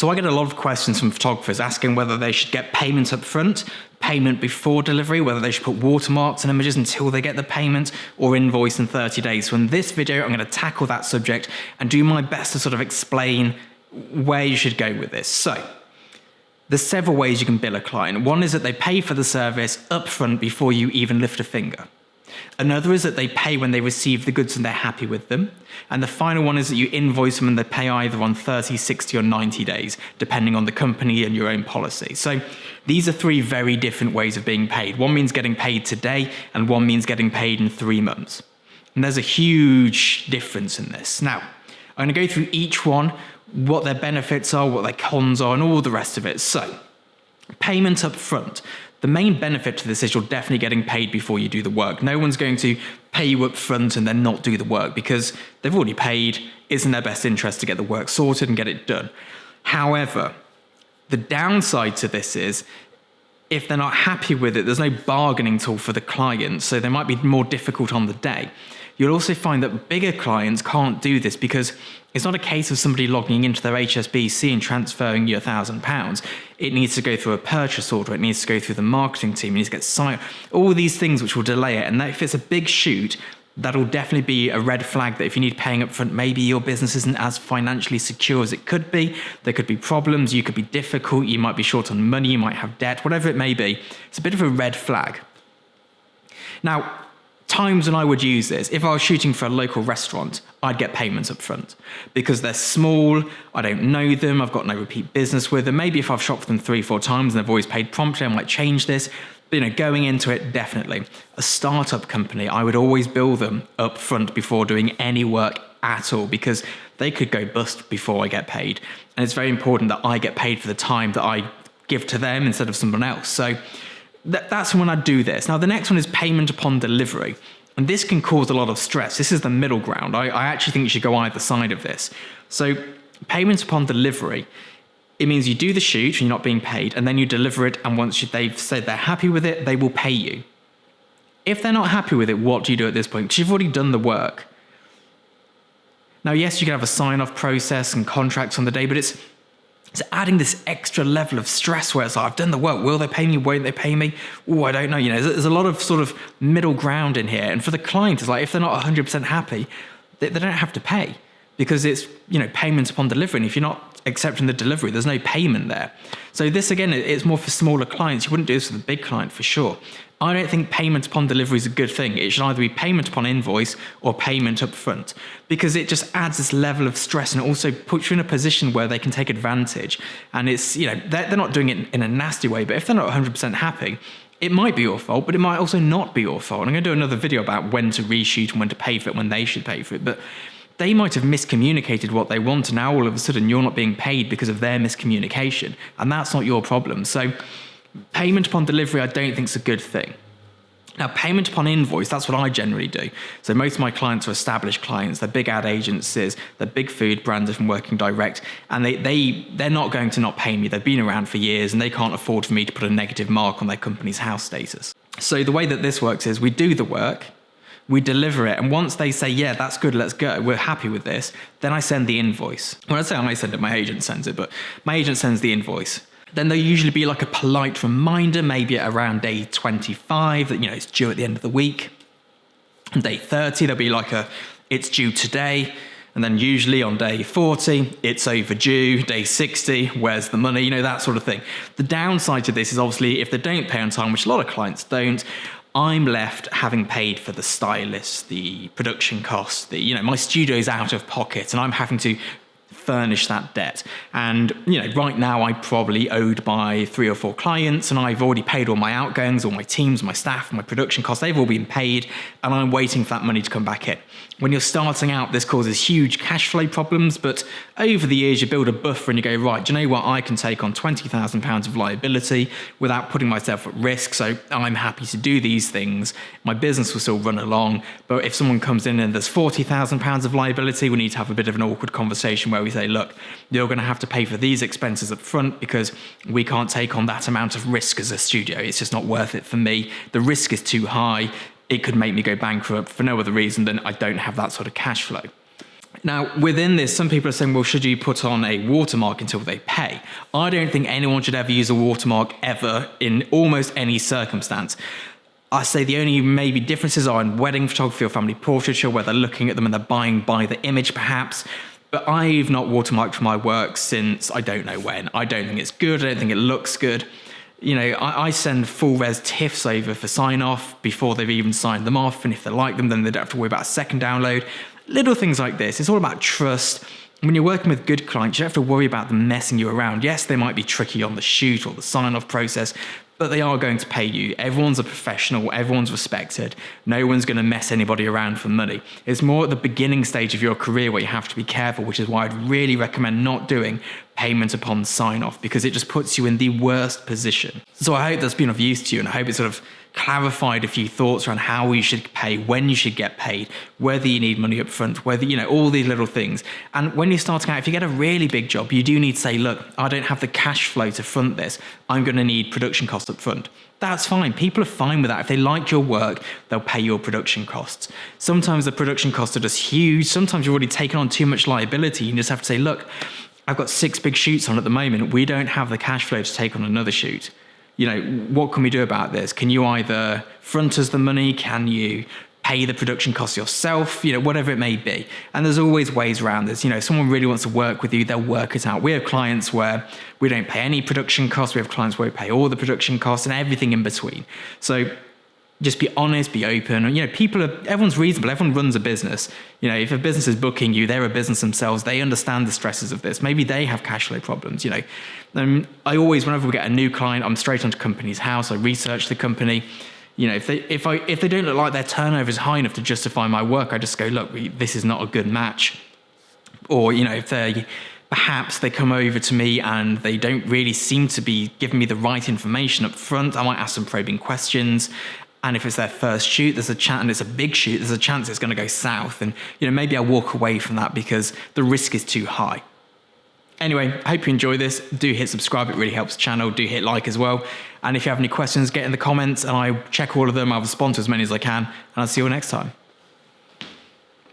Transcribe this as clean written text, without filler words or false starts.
So I get a lot of questions from photographers asking whether they should get payment up front, payment before delivery, whether they should put watermarks on images until they get the payment, or invoice in 30 days. So in this video, I'm going to tackle that subject and do my best to sort of explain where you should go with this. So there's several ways you can bill a client. One is that they pay for the service upfront before you even lift a finger. Another is that they pay when they receive the goods and they're happy with them. And the final one is that you invoice them and they pay either on 30, 60 or 90 days, depending on the company and your own policy. So these are three very different ways of being paid. One means getting paid today and one means getting paid in 3 months. And there's a huge difference in this. Now, I'm going to go through each one, what their benefits are, what their cons are, and all the rest of it. So, payment up front. The main benefit to this is you're definitely getting paid before you do the work. No one's going to pay you up front and then not do the work because they've already paid. It's in their best interest to get the work sorted and get it done. However, the downside to this is if they're not happy with it, there's no bargaining tool for the client, so they might be more difficult on the day. You'll also find that bigger clients can't do this because it's not a case of somebody logging into their HSBC and transferring you £1,000. It needs to go through a purchase order. It needs to go through the marketing team. It needs to get signed. All these things which will delay it. And if it's a big shoot, that'll definitely be a red flag that if you need paying up front, maybe your business isn't as financially secure as it could be. There could be problems. You could be difficult. You might be short on money. You might have debt, whatever it may be. It's a bit of a red flag. Now, times when I would use this, if I was shooting for a local restaurant, I'd get payments up front because they're small, I don't know them, I've got no repeat business with them. Maybe if I've shopped them 3-4 times and they've always paid promptly, I might change this. But going into it, definitely. A startup company, I would always bill them up front before doing any work at all because they could go bust before I get paid. And it's very important that I get paid for the time that I give to them instead of someone else. So that's when I do this. Now, the next one is payment upon delivery. And this can cause a lot of stress. This is the middle ground. I actually think you should go either side of this. So payment upon delivery, it means you do the shoot and you're not being paid, and then you deliver it, and once they've said they're happy with it, they will pay you. If they're not happy with it, what do you do at this point? Because you've already done the work. Now, yes, you can have a sign-off process and contracts on the day, but it's adding this extra level of stress where it's like, I've done the work. Will they pay me? Won't they pay me? Oh, I don't know. There's a lot of sort of middle ground in here. And for the client, it's like, if they're not 100% happy, they don't have to pay because it's, payments upon delivery. And if you're not accepting the delivery, there's no payment there. So this, again, it's more for smaller clients. You wouldn't do this with a big client for sure. I don't think payment upon delivery is a good thing. It should either be payment upon invoice or payment up front because it just adds this level of stress and it also puts you in a position where they can take advantage. And it's, they're not doing it in a nasty way, but if they're not 100% happy, it might be your fault, but it might also not be your fault. And I'm going to do another video about when to reshoot and when to pay for it, when they should pay for it. But they might have miscommunicated what they want, and now all of a sudden you're not being paid because of their miscommunication. And that's not your problem. So payment upon delivery, I don't think is a good thing. Now, payment upon invoice, that's what I generally do. So most of my clients are established clients. They're big ad agencies. They're big food brands from working direct. And they're not going to not pay me. They've been around for years and they can't afford for me to put a negative mark on their company's house status. So the way that this works is we do the work, we deliver it, and once they say, yeah, that's good, let's go, we're happy with this, then I send the invoice. When I say I may send it, my agent sends it, but my agent sends the invoice. Then there'll usually be like a polite reminder, maybe at around day 25, that, it's due at the end of the week. On day 30, there'll be like it's due today. And then usually on day 40, it's overdue. Day 60, where's the money? That sort of thing. The downside to this is obviously if they don't pay on time, which a lot of clients don't, I'm left having paid for the stylist, the production costs, my studio's out of pocket, and I'm having to furnish that debt. And right now I probably owed by 3 or 4 clients, and I've already paid all my outgoings, all my teams, my staff, my production costs. They've all been paid, and I'm waiting for that money to come back in. When you're starting out, this causes huge cash flow problems, but over the years you build a buffer and you go, right, do you know what? I can take on £20,000 of liability without putting myself at risk, so I'm happy to do these things. My business will still run along, but if someone comes in and there's £40,000 of liability, we need to have a bit of an awkward conversation where we say, look, you're going to have to pay for these expenses up front because we can't take on that amount of risk as a studio. It's just not worth it for me. The risk is too high. It could make me go bankrupt for no other reason than I don't have that sort of cash flow. Now, within this, some people are saying, well, should you put on a watermark until they pay? I don't think anyone should ever use a watermark ever in almost any circumstance. I say the only maybe differences are in wedding photography or family portraiture, where they're looking at them and they're buying by the image perhaps. But I've not watermarked my work since I don't know when. I don't think it's good. I don't think it looks good. You know, I send full res TIFFs over for sign off before they've even signed them off. And if they like them, then they don't have to worry about a second download. Little things like this. It's all about trust. When you're working with good clients, you don't have to worry about them messing you around. Yes, they might be tricky on the shoot or the sign off process, but they are going to pay you. Everyone's a professional, everyone's respected. No one's going to mess anybody around for money. It's more at the beginning stage of your career where you have to be careful, which is why I'd really recommend not doing payment upon sign off, because it just puts you in the worst position. So I hope that's been of use to you, and I hope it sort of clarified a few thoughts around how you should pay, when you should get paid, whether you need money up front, whether, you know, all these little things. And when you're starting out, if you get a really big job, you do need to say, look, I don't have the cash flow to front this. I'm going to need production costs up front. That's fine. People are fine with that. If they like your work, they'll pay your production costs. Sometimes the production costs are just huge. Sometimes you've already taken on too much liability. You just have to say, look, I've got 6 big shoots on at the moment. We don't have the cash flow to take on another shoot. You know, what can we do about this? Can you either front us the money? Can you pay the production costs yourself? You know, whatever it may be. And there's always ways around this. You know, if someone really wants to work with you, they'll work it out. We have clients where we don't pay any production costs. We have clients where we pay all the production costs and everything in between. So just be honest, be open. You know, everyone's reasonable. Everyone runs a business. You know, if a business is booking you, they're a business themselves. They understand the stresses of this. Maybe they have cash flow problems, you know. I always, whenever we get a new client, I'm straight onto company's house. I research the company. You know, if they don't look like their turnover is high enough to justify my work, I just go, look, this is not a good match. Or, you know, if perhaps they come over to me and they don't really seem to be giving me the right information up front, I might ask some probing questions. And if it's their first shoot, there's a chance, and it's a big shoot, there's a chance it's going to go south. And, you know, maybe I walk away from that because the risk is too high. Anyway, I hope you enjoy this. Do hit subscribe, it really helps the channel. Do hit like as well. And if you have any questions, get in the comments and I check all of them. I'll respond to as many as I can. And I'll see you all next time.